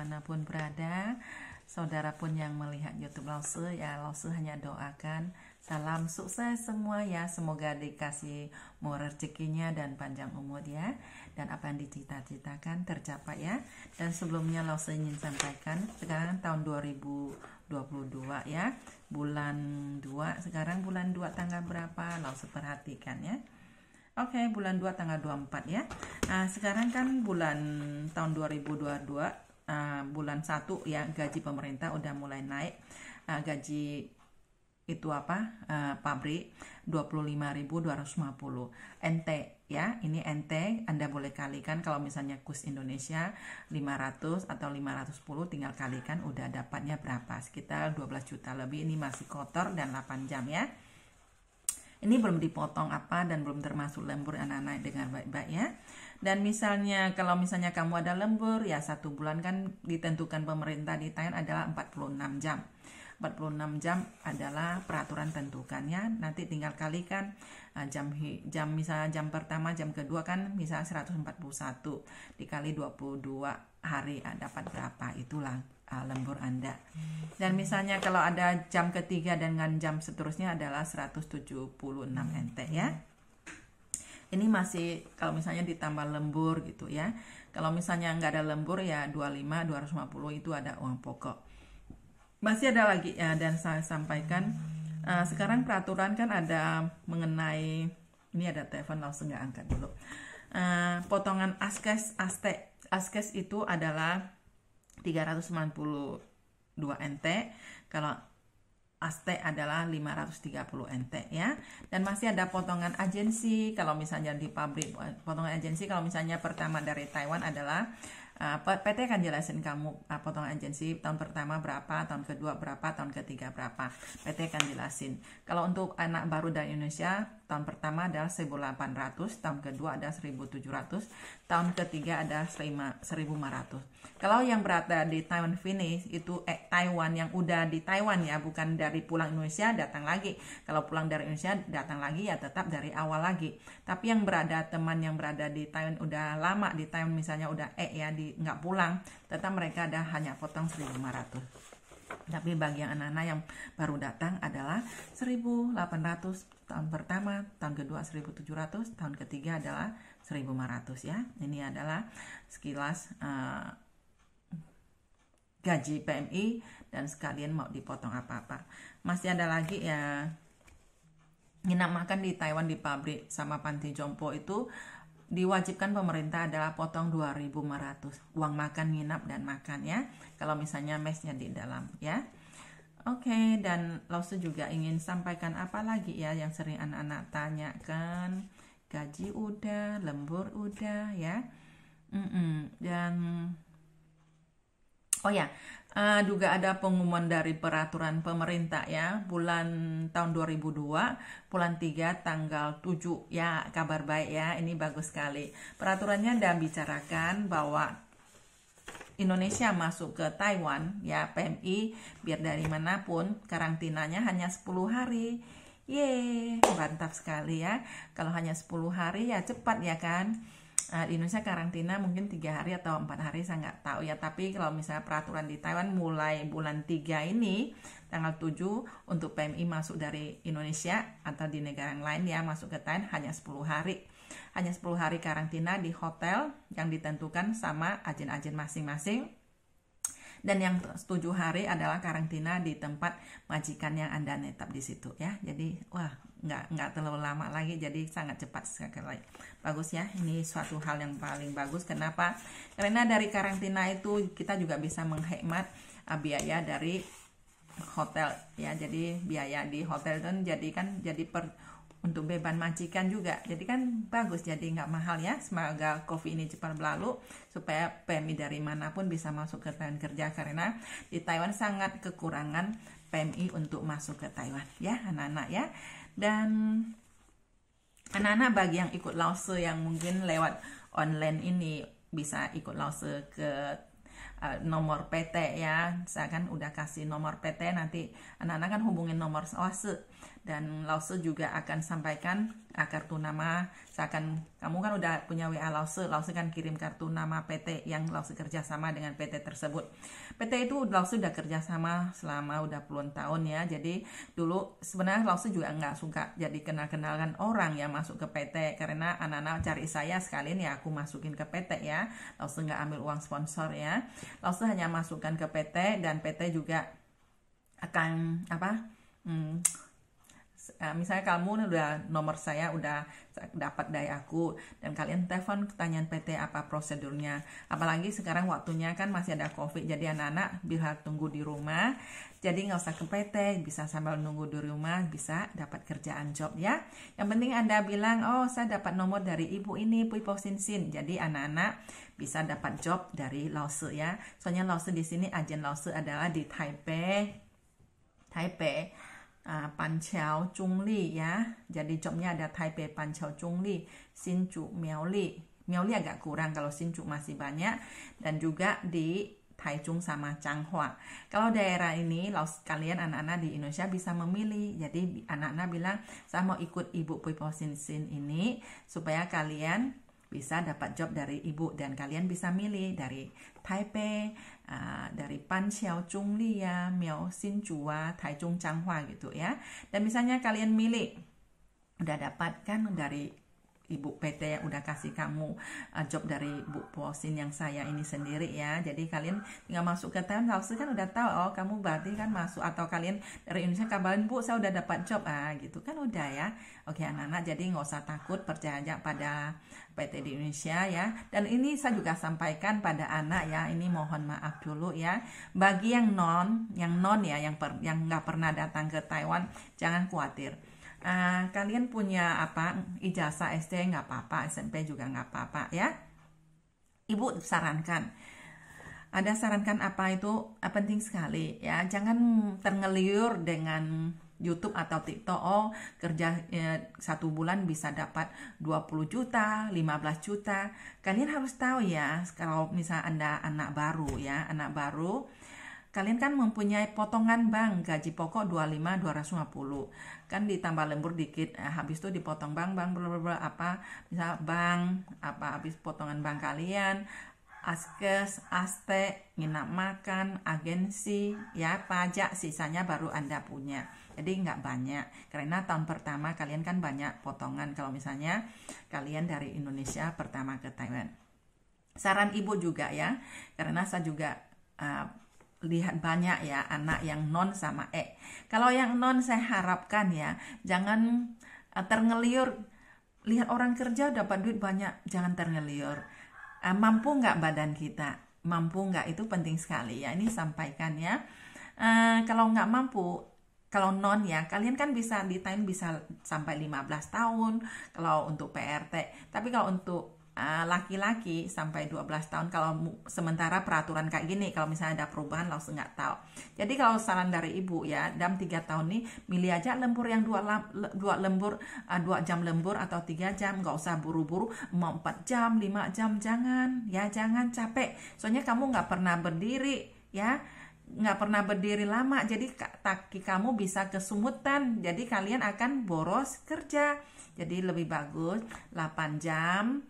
dimanapun berada, saudara pun yang melihat YouTube Lause, ya Lause hanya doakan salam sukses semua ya, semoga dikasih murah rezekinya dan panjang umur ya, dan apa yang dicita-citakan tercapai ya. Dan sebelumnya Lause ingin sampaikan, sekarang tahun 2022 ya, bulan 2, sekarang bulan 2 tanggal berapa Lause perhatikan ya. Oke, bulan 2 tanggal 24 ya. Nah, sekarang kan bulan tahun 2022, bulan 1 ya, gaji pemerintah udah mulai naik. Gaji itu apa? Pabrik 25.250. NT ya, ini NT Anda boleh kalikan kalau misalnya kurs Indonesia 500 atau 510, tinggal kalikan udah dapatnya berapa, sekitar 12 juta lebih. Ini masih kotor dan 8 jam ya. Ini belum dipotong apa dan belum termasuk lembur, anak-anak dengan baik-baik ya. Dan misalnya kalau misalnya kamu ada lembur ya, 1 bulan kan ditentukan pemerintah di Thailand adalah 46 jam. 46 jam adalah peraturan tentukannya. Nanti tinggal kalikan jam misalnya jam pertama, jam kedua kan misalnya 141 dikali 22 hari dapat berapa, itulah lembur Anda. Dan misalnya kalau ada jam ketiga dengan jam seterusnya adalah 176 NT ya. Ini masih kalau misalnya ditambah lembur gitu ya. Kalau misalnya nggak ada lembur ya 25, 250 itu ada uang pokok. Masih ada lagi ya, dan saya sampaikan sekarang peraturan kan ada mengenai, ini ada telepon langsung nggak angkat dulu. Potongan askes itu adalah 392 NT, kalau aste adalah 530 NT ya. Dan masih ada potongan agensi, kalau misalnya di pabrik potongan agensi, kalau misalnya pertama dari Taiwan adalah PT akan jelasin kamu potongan agensi tahun pertama berapa, tahun kedua berapa, tahun ketiga berapa. PT akan jelasin. Kalau untuk anak baru dari Indonesia, tahun pertama adalah 1.800, tahun kedua ada 1.700, tahun ketiga ada 1.500. Kalau yang berada di Taiwan finish itu Taiwan yang udah di Taiwan ya, bukan dari pulang Indonesia datang lagi. Kalau pulang dari Indonesia datang lagi ya tetap dari awal lagi. Tapi yang berada, teman yang berada di Taiwan udah lama di Taiwan, misalnya udah ya di nggak pulang, tetap mereka ada hanya potong 1.500. Tapi bagi yang anak-anak yang baru datang adalah 1.800 tahun pertama, tahun kedua 1.700, tahun ketiga adalah 1.500 ya. Ini adalah sekilas gaji PMI dan sekalian mau dipotong apa-apa. Masih ada lagi ya, nginap makan di Taiwan di pabrik sama panti jompo itu diwajibkan pemerintah adalah potong 2.500 uang makan, nginap dan makan ya, kalau misalnya mesnya di dalam ya. Oke, dan Lause juga ingin sampaikan apa lagi ya yang sering anak-anak tanyakan. Gaji udah, lembur udah ya. Dan oh ya, juga ada pengumuman dari peraturan pemerintah ya, bulan tahun 2002, bulan 3 tanggal 7 ya, kabar baik ya, ini bagus sekali. Peraturannya dan bicarakan bahwa Indonesia masuk ke Taiwan ya, PMI biar dari manapun karantinanya hanya 10 hari. Yeay, mantap sekali ya. Kalau hanya 10 hari ya cepat ya kan. Di Indonesia karantina mungkin 3 hari atau 4 hari, saya nggak tahu ya. Tapi kalau misalnya peraturan di Taiwan mulai bulan 3 ini tanggal 7 untuk PMI masuk dari Indonesia atau di negara yang lain ya, masuk ke Taiwan hanya 10 hari. Hanya 10 hari karantina di hotel yang ditentukan sama agen-agen masing-masing. Dan yang 7 hari adalah karantina di tempat majikan yang Anda netap di situ ya. Jadi wah, nggak terlalu lama lagi, jadi sangat cepat sekali. Bagus ya, ini suatu hal yang paling bagus. Kenapa? Karena dari karantina itu kita juga bisa menghemat biaya dari hotel ya. Jadi biaya di hotel itu jadi untuk beban majikan juga, jadi kan bagus, jadi nggak mahal ya. Semoga COVID ini cepat berlalu supaya PMI dari manapun bisa masuk ke Taiwan kerja, karena di Taiwan sangat kekurangan PMI untuk masuk ke Taiwan ya anak-anak ya. Dan anak-anak bagi yang ikut Lause yang mungkin lewat online ini bisa ikut Lause ke nomor PT ya. Saya kan udah kasih nomor PT, nanti anak-anak kan hubungin nomor lause, dan lause juga akan sampaikan kartu nama. Kamu kan udah punya WA lause kan kirim kartu nama PT yang lause kerjasama dengan PT tersebut. PT itu lause udah kerjasama selama udah puluhan tahun ya. Jadi dulu sebenarnya lause juga nggak suka jadi kenal-kenalkan orang ya masuk ke PT, karena anak-anak cari saya sekalian ya aku masukin ke PT ya. Lause nggak ambil uang sponsor ya. Lause hanya masukkan ke PT, dan PT juga akan misalnya kamu udah nomor saya udah dapat dari aku, dan kalian telepon pertanyaan PT apa prosedurnya. Apalagi sekarang waktunya kan masih ada COVID, jadi anak-anak bisa tunggu di rumah, jadi nggak usah ke PT, bisa sambil nunggu di rumah bisa dapat kerjaan job ya. Yang penting Anda bilang, oh saya dapat nomor dari ibu ini, Pui Posinsin, jadi anak-anak bisa dapat job dari lause ya. Soalnya lause di sini, agen lause adalah di Taipei Panqiao Zhongli ya. Jadi jobnya ada Taipei, Panqiao Zhongli, Hsinchu, Miaoli agak kurang, kalau Hsinchu masih banyak, dan juga di Taichung sama Changhua. Kalau daerah ini kalian anak-anak di Indonesia bisa memilih. Jadi anak-anak bilang saya mau ikut Ibu Pui Posinsin ini supaya kalian bisa dapat job dari ibu, dan kalian bisa milih dari Taipei, dari Panqiao Zhongli ya, Miao Hsinchu, Taichung Changhua gitu ya. Dan misalnya kalian milih udah dapat kan dari Ibu PT yang udah kasih kamu job dari Bu Posin yang saya ini sendiri ya. Jadi kalian tinggal masuk ke time lause kan udah tahu, oh kamu berarti kan masuk, atau kalian dari Indonesia kabarin, Bu saya udah dapat job gitu kan udah ya. Oke anak-anak, jadi nggak usah takut, percaya aja pada PT di Indonesia ya. Dan ini saya juga sampaikan pada anak ya, ini mohon maaf dulu ya, bagi yang non ya, yang nggak pernah datang ke Taiwan, jangan khawatir. Kalian punya ijazah SD nggak apa-apa, SMP juga nggak apa-apa ya. Ibu sarankan apa itu penting sekali ya, jangan terngeliur dengan YouTube atau TikTok, oh kerja 1 bulan bisa dapat 20 juta, 15 juta. Kalian harus tahu ya, kalau misalnya Anda anak baru, kalian kan mempunyai potongan bank, gaji pokok 250 kan ditambah lembur dikit, habis itu dipotong bank misal bank habis potongan bank kalian, askes, aste, nginap makan, agensi ya, pajak, sisanya baru Anda punya. Jadi nggak banyak, karena tahun pertama kalian kan banyak potongan kalau misalnya kalian dari Indonesia pertama ke Taiwan. Saran ibu juga ya, karena saya juga lihat banyak ya anak yang non sama Kalau yang non saya harapkan ya, jangan terngeliur lihat orang kerja dapat duit banyak, jangan terngeliur. Mampu nggak badan kita, mampu nggak, itu penting sekali ya, ini sampaikan ya. Kalau nggak mampu, kalau non ya, kalian kan bisa di time bisa sampai 15 tahun kalau untuk PRT, tapi kalau untuk laki-laki sampai 12 tahun kalau sementara peraturan kayak gini. Kalau misalnya ada perubahan langsung nggak tahu. Jadi kalau saran dari ibu ya, dalam 3 tahun nih milih aja lembur yang 2 jam lembur atau 3 jam, nggak usah buru-buru mau 4 jam 5 jam, jangan capek, soalnya kamu nggak pernah berdiri ya, nggak pernah berdiri lama, jadi kaki kamu bisa kesumutan, jadi kalian akan boros kerja. Jadi lebih bagus 8 jam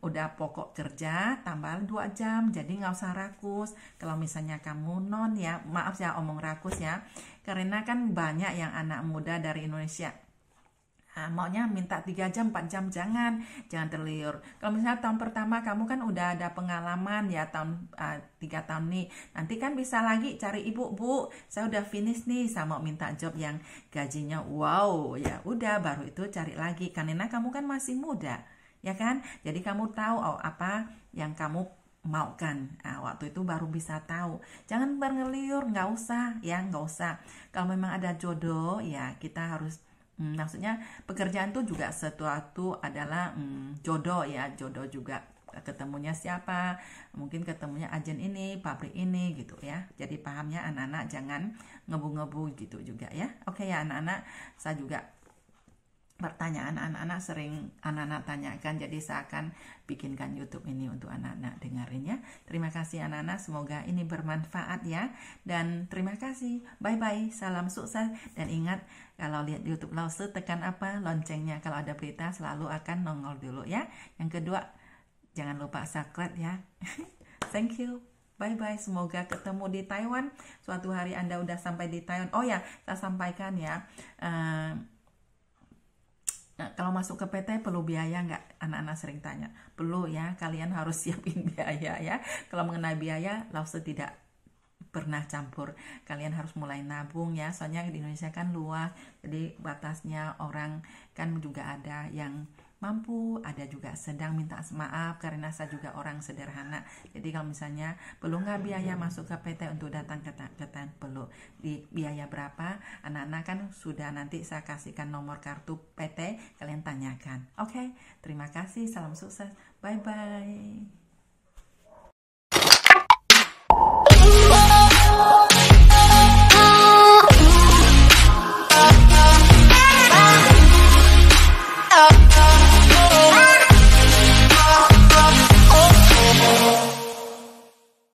udah pokok kerja tambah 2 jam, jadi nggak usah rakus. Kalau misalnya kamu non ya, maaf ya omong rakus ya, karena kan banyak yang anak muda dari Indonesia maunya minta 3 jam 4 jam, jangan terliur. Kalau misalnya tahun pertama kamu kan udah ada pengalaman ya, tahun 3 tahun nih, nanti kan bisa lagi cari ibu, Bu saya udah finish nih, saya mau minta job yang gajinya wow, ya udah baru itu cari lagi, karena kamu kan masih muda ya kan, jadi kamu tahu apa yang kamu mau kan, waktu itu baru bisa tahu. Jangan berngeliur, nggak usah. Kalau memang ada jodoh ya kita harus maksudnya pekerjaan tuh juga sesuatu adalah jodoh ya, jodoh juga ketemunya siapa, mungkin ketemunya agen ini, pabrik ini gitu ya. Jadi pahamnya anak-anak jangan ngebu-ngebu gitu juga ya. Oke ya anak-anak, saya juga pertanyaan anak-anak sering anak-anak tanyakan, jadi saya akan bikinkan YouTube ini untuk anak-anak dengerin ya. Terima kasih anak-anak, semoga ini bermanfaat ya, dan terima kasih, bye bye, salam sukses, dan ingat kalau lihat YouTube Lause tekan apa, loncengnya, kalau ada berita selalu akan nongol dulu ya. Yang kedua, jangan lupa subscribe ya. Thank you. Bye bye, semoga ketemu di Taiwan. Suatu hari Anda udah sampai di Taiwan. Oh ya, saya sampaikan ya. Nah, kalau masuk ke PT perlu biaya nggak? Anak-anak sering tanya. Perlu ya, kalian harus siapin biaya ya. Kalau mengenai biaya, Lause tidak pernah campur. Kalian harus mulai nabung ya, soalnya di Indonesia kan luas, jadi batasnya orang kan juga ada yang mampu, ada juga sedang, minta maaf karena saya juga orang sederhana. Jadi kalau misalnya perlu nggak biaya masuk ke PT untuk datang ke perlu di biaya berapa, anak-anak kan sudah nanti saya kasihkan nomor kartu PT, kalian tanyakan. Oke, terima kasih, salam sukses, bye bye.